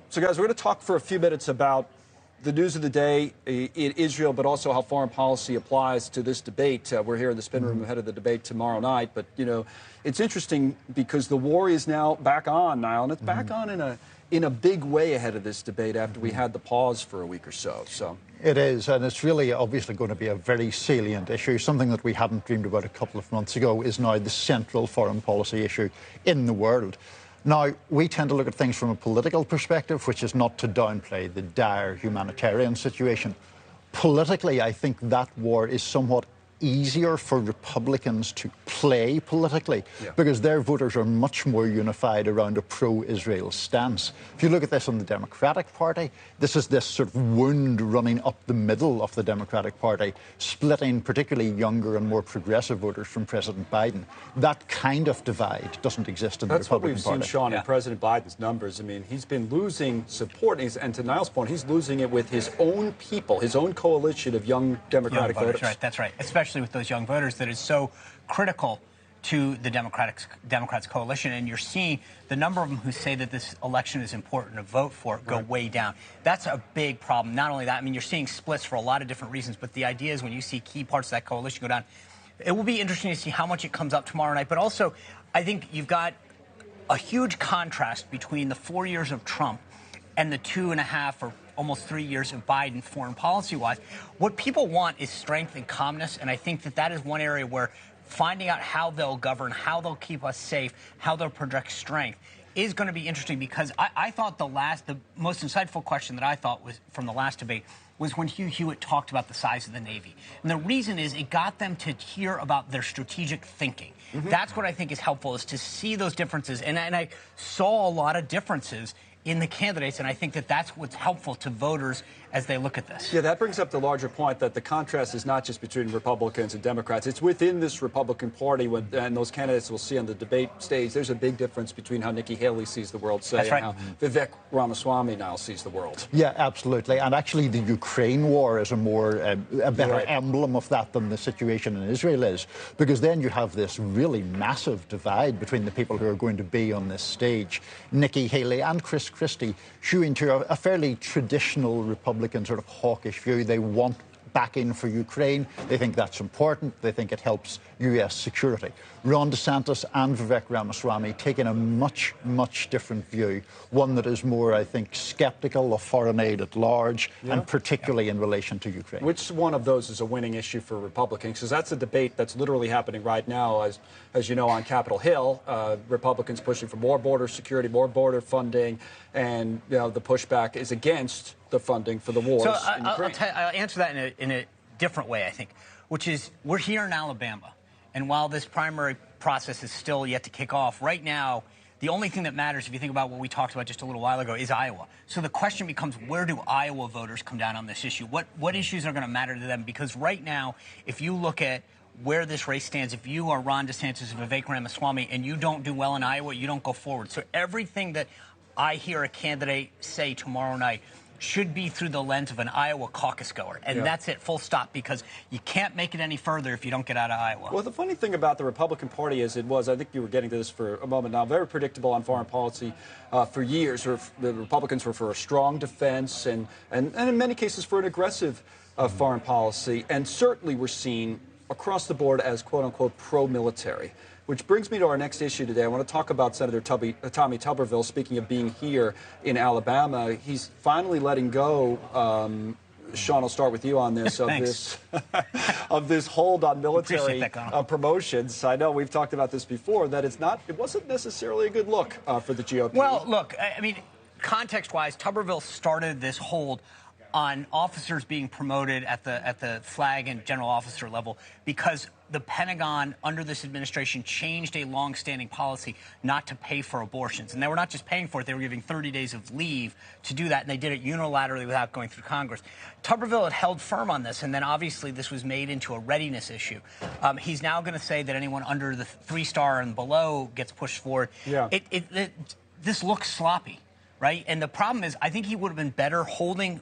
So, guys, we're going to talk for a few minutes about the news of the day in Israel, but also how foreign policy applies to this debate. We're here in the spin room ahead of the debate tomorrow night. But, you know, it's interesting because the war is now back on, Niall, and it's back on in a big way ahead of this debate after we had the pause for a week or so. It is, and it's really obviously going to be a very salient issue. Something that we hadn't dreamed about a couple of months ago is now the central foreign policy issue in the world. Now, we tend to look at things from a political perspective, which is not to downplay the dire humanitarian situation. Politically, I think that war is somewhat easier for Republicans to play politically because their voters are much more unified around a pro-Israel stance. If you look at this on the Democratic Party, this is this sort of wound running up the middle of the Democratic Party, splitting particularly younger and more progressive voters from President Biden. That kind of divide doesn't exist in the Republican Party. That's what we've seen, Sean, in President Biden's numbers. I mean, he's been losing support, and to Niall's point, he's losing it with his own people, his own coalition of young Democratic voters. Right, that's right. Especially with those young voters that is so critical to the Democrats coalition. And you're seeing the number of them who say that this election is important to vote for go way down. That's a big problem. Not only that, I mean, you're seeing splits for a lot of different reasons, but the idea is when you see key parts of that coalition go down, it will be interesting to see how much it comes up tomorrow night. But also, I think you've got a huge contrast between the 4 years of Trump and the 2.5 or almost 3 years of Biden foreign policy-wise. What people want is strength and calmness, and I think that that is one area where finding out how they'll govern, how they'll keep us safe, how they'll project strength is going to be interesting because I thought the most insightful question that I thought was from the last debate was when Hugh Hewitt talked about the size of the Navy. And the reason is it got them to hear about their strategic thinking. That's what I think is helpful, is to see those differences. And I saw a lot of differences in the candidates, and I think that that's what's helpful to voters as they look at this. Yeah, that brings up the larger point that the contrast is not just between Republicans and Democrats. It's within this Republican Party, and those candidates we'll see on the debate stage. There's a big difference between how Nichole sees the world, say, and how Vivek Ramaswamy now sees the world. Yeah, absolutely. And actually, the Ukraine war is a better emblem of that than the situation in Israel is, because then you have this really massive divide between the people who are going to be on this stage. Nikki Haley and Chris Christie hewing to a fairly traditional Republican sort of hawkish view. They want backing for Ukraine. They think that's important. They think it helps U.S. security. Ron DeSantis and Vivek Ramaswamy taking a much, much different view, one that is more, I think, sceptical of foreign aid at large, and particularly in relation to Ukraine. Which one of those is a winning issue for Republicans? Because that's a debate that's literally happening right now, as you know, on Capitol Hill. Republicans pushing for more border security, more border funding, and the pushback is against the funding for the wars in Ukraine. I'll answer that in a different way, I think, which is we're here in Alabama. And while this primary process is still yet to kick off, right now, the only thing that matters, if you think about what we talked about just a little while ago, is Iowa. So the question becomes, where do Iowa voters come down on this issue? What issues are going to matter to them? Because right now, if you look at where this race stands, if you are Ron DeSantis and Vivek Ramaswamy and you don't do well in Iowa, you don't go forward. So everything that I hear a candidate say tomorrow night should be through the lens of an Iowa caucus goer. And that's it, full stop, because you can't make it any further if you don't get out of Iowa. Well, the funny thing about the Republican Party is I think you were getting to this for a moment now, very predictable on foreign policy for years. The Republicans were for a strong defense and in many cases for an aggressive foreign policy. And certainly we're seen across the board as, quote-unquote, pro-military. Which brings me to our next issue today. I want to talk about Senator Tommy Tuberville. Speaking of being here in Alabama, he's finally letting go. Sean, I'll start with you on this. Of this hold on military promotions. I know we've talked about this before. That it wasn't necessarily a good look for the GOP. Well, look, I mean, context-wise, Tuberville started this hold on officers being promoted at the flag and general officer level because the Pentagon, under this administration, changed a long-standing policy not to pay for abortions. And they were not just paying for it, they were giving 30 days of leave to do that, and they did it unilaterally without going through Congress. Tuberville had held firm on this, and then obviously this was made into a readiness issue. He's now going to say that anyone under the 3-star and below gets pushed forward. Yeah. This looks sloppy. right? And the problem is, I think he would have been better having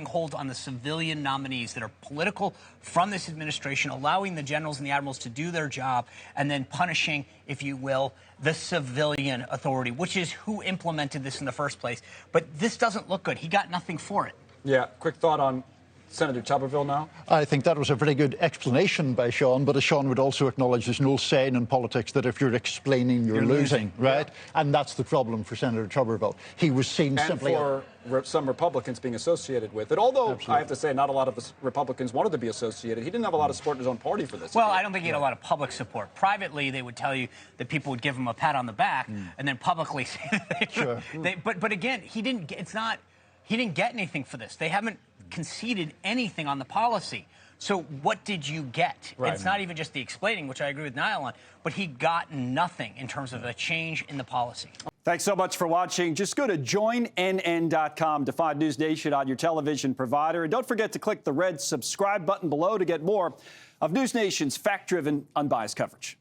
holds on the civilian nominees that are political from this administration, allowing the generals and the admirals to do their job, and then punishing, if you will, the civilian authority, which is who implemented this in the first place. But this doesn't look good. He got nothing for it. Yeah, quick thought on Senator Tuberville now? I think that was a very good explanation by Sean, but as Sean would also acknowledge, there's no saying in politics that if you're explaining, you're losing, right? Yeah. And that's the problem for Senator Tuberville. He was seen and simply... for some Republicans being associated with it, although Absolutely. I have to say not a lot of the Republicans wanted to be associated. He didn't have a lot of support in his own party for this. Well, I don't think he had a lot of public support. Privately, they would tell you that people would give him a pat on the back, and then publicly say Sure. But again, he didn't get anything for this. They haven't conceded anything on the policy. So what did you get? Right. It's not even just the explaining, which I agree with Niall on, but he got nothing in terms of a change in the policy. Thanks so much for watching. Just go to joinnn.com to find News Nation on your television provider. And don't forget to click the red subscribe button below to get more of News Nation's fact-driven, unbiased coverage.